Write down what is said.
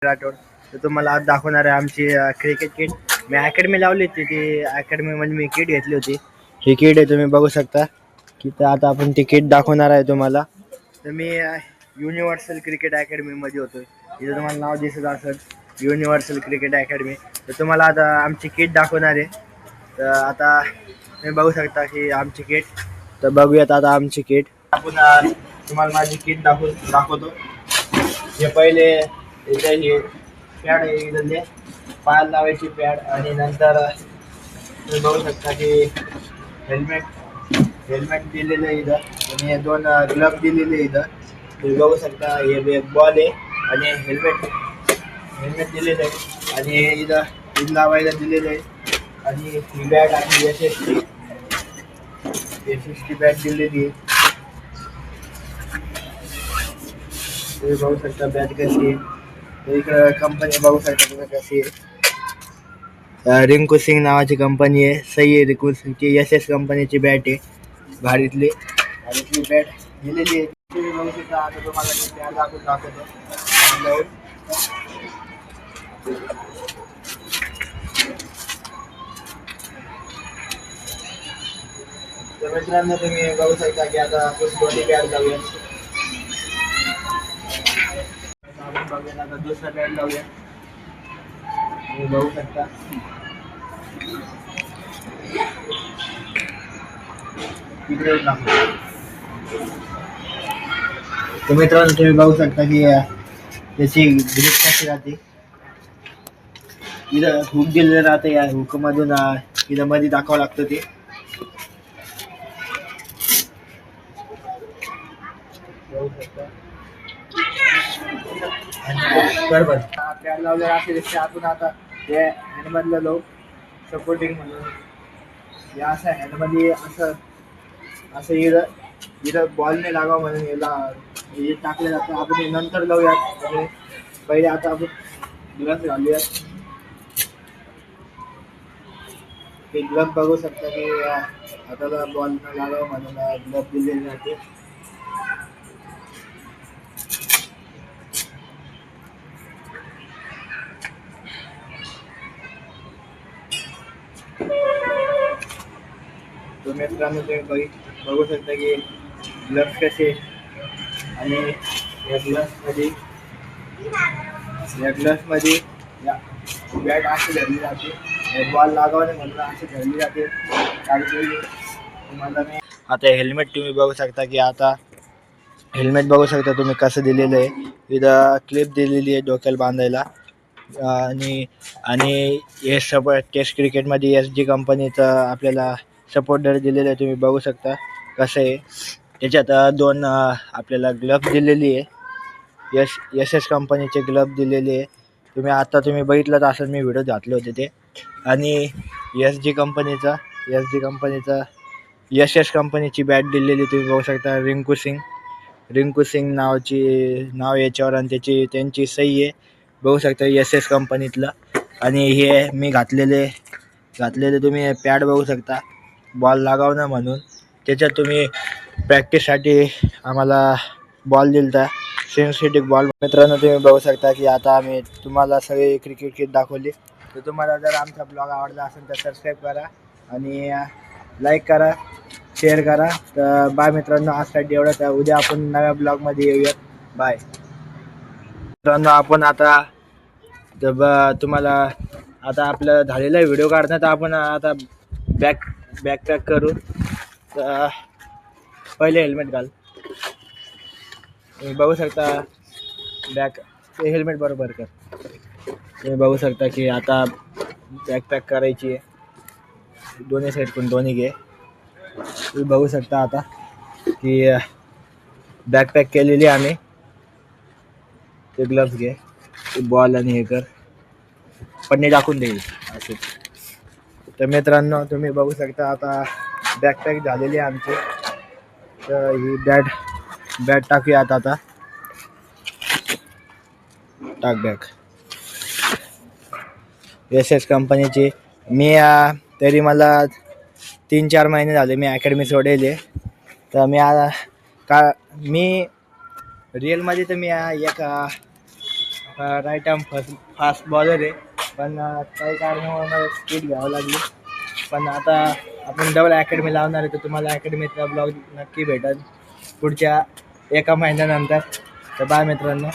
राठोड. तर तुम्हाला आज दाखवणार आहे आमची क्रिकेट किट. मी अकॅडमी लावली होती, ती अकॅडमीमध्ये मी किट घेतली होती. ही किट आहे, तुम्ही बघू शकता की. तर आता आपण ती किट दाखवणार आहे तुम्हाला. तर मी युनिव्हर्सल क्रिकेट अकॅडमीमध्ये होतो. इथं तुम्हाला नाव दिसत असेल, युनिव्हर्सल क्रिकेट अकॅडमी. तर तुम्हाला आता आमची किट दाखवणार आहे. तर आता तुम्ही बघू शकता की आमची किट. तर बघूयात आता आमची किट. आपण तुम्हाला माझी किट दाखवतो. हे पहिले इथे हे पॅड आहे, इथले पायाला लावायची पॅड. आणि नंतर तुम्ही बघू शकता की हेल्मेट दिलेलं आहे इथं. आणि हे दोन ग्लव्ह दिलेले इथं. तुम्ही बघू शकता हे बॉल आहे आणि हेल्मेट दिलेलं आहे. आणि इथं लावायला दिलेलं आहे. आणि ही बॅट आणि एस ची बॅट दिलेली आहे. तुम्ही बघू शकता बॅट कशी आहे. इकडं कंपनी बघू शकता तुम्ही कशी आहे. रिंकू सिंग नावाची कंपनी आहे. सही आहे रिंकू सिंगची. SS कंपनीची बॅट आहे भारीतली. आणि ती बॅट दिलेली आहे. तुम्ही बघू शकता. आता तुम्हाला मी बॅट दाखवतो. तर मित्रांनो तुम्ही बघू शकता की आता आपण दोन्ही बॅट लावूया. आपण बघूया आता दुसरा बॅट लावूया. तुम्ही बघू शकता. तर मित्रांनो तुम्ही बघू शकता की त्याची ग्रिप कशी राहते. इथं हुक दिलेलं राहते. या हुक मधून इथं मध्ये दाखवावं लागतं ते. बरोबर पॅड लावलेला असेल आतून. आता हे हँडमधलं लोक सपोर्टिंग म्हणून हे असं हँडमध्ये असं इथं बॉलने लागावं म्हणून हे टाकलं जातं. आपण हे नंतर लावूयात. आणि पहिले आता आपण ग्लव्ह घालूयात. ते ग्लव्ह बघू शकता की हाताला बॉल न लागावं म्हणून ग्लव्ह दिलेले जाते. तर मित्रांनो तुम्ही बघू शकता की ग्लव्स कसे. आणि या ग्लव्समध्ये बॅट अशी धरली जाते. बॉल लागावं म्हणून अशी धरली जाते. तुम्हाला मी आता हेल्मेट तुम्ही बघू शकता की आता हेल्मेट बघू शकता तुम्ही कसं दिलेलं आहे. इथं क्लिप दिलेली आहे डोक्याला बांधायला. आणि आणि टेस्ट क्रिकेटमध्ये SG कंपनीचं आपल्याला सपोर्टर दिलेलं आहे. तुम्ही बघू शकता कसं आहे. त्याच्यात दोन आपल्याला ग्लव्ह दिलेली आहे. SS कंपनीचे ग्लव्ह दिलेले आहे. तुम्ही बघितलं असेल, मी व्हिडिओ घातले होते ते. आणि SG कंपनीचा SS कंपनीची बॅट दिलेली तुम्ही बघू शकता. रिंकू सिंग नाव याच्यावर. आणि त्यांची सही आहे बघू शकता SS कंपनीतलं. आणि हे मी घातलेले तुम्ही पॅड बघू शकता बॉल लागाव ना म्हणून. त्याच्यात तुम्ही प्रॅक्टिससाठी आम्हाला बॉल दिलता, सेन्सिटिव्ह बॉल. मित्रांनो तुम्ही बघू शकता की आता आम्ही तुम्हाला सगळे क्रिकेट किट दाखवली. तर तुम्हाला जर आमचा ब्लॉग आवडला असेल तर सबस्क्राईब करा आणि लाईक करा, शेअर करा. तर बाय मित्रांनो, आजसाठी एवढं. तर उद्या आपण नव्या ब्लॉगमध्ये येऊयात. बाय मित्रांनो. आपण आता तुम्हाला आता आपलं झालेला व्हिडिओ काढण्यात आपण आता बॅकपॅक करू. तर पहिले हेल्मेट घाल. तुम्ही बघू शकता हेल्मेट बरोबर कर. तुम्ही बघू शकता की आता बॅकपॅक करायची आहे. दोन्ही साईडकडून दोन्ही घे. तुम्ही बघू शकता आता की बॅकपॅक केलेली आम्ही. ते ग्लव्स घे, बॉल आणि हे कर, पन्नी टाकून देईल असे. तर मित्रांनो तुम्ही बघू शकता आता बॅकपॅक झालेली आहे आमची. तर ही बॅट टाकूया आता. टाक बॅग. SS कंपनीची. मी तरी मला 3-4 महिने झाले मी अकॅडमी सोडले. तर मी रिअलमध्ये तर मी एक राईट आर्म फास्ट बॉलर आहे, पण काही कारणामुळे मला स्पीड घ्यावं लागली. पण आता आपण डबल अकॅडमी लावणार आहे, तर तुम्हाला अकॅडमीचा ब्लॉग नक्की भेटेल पुढच्या एका महिन्यानंतर. तर बाय मित्रांनो.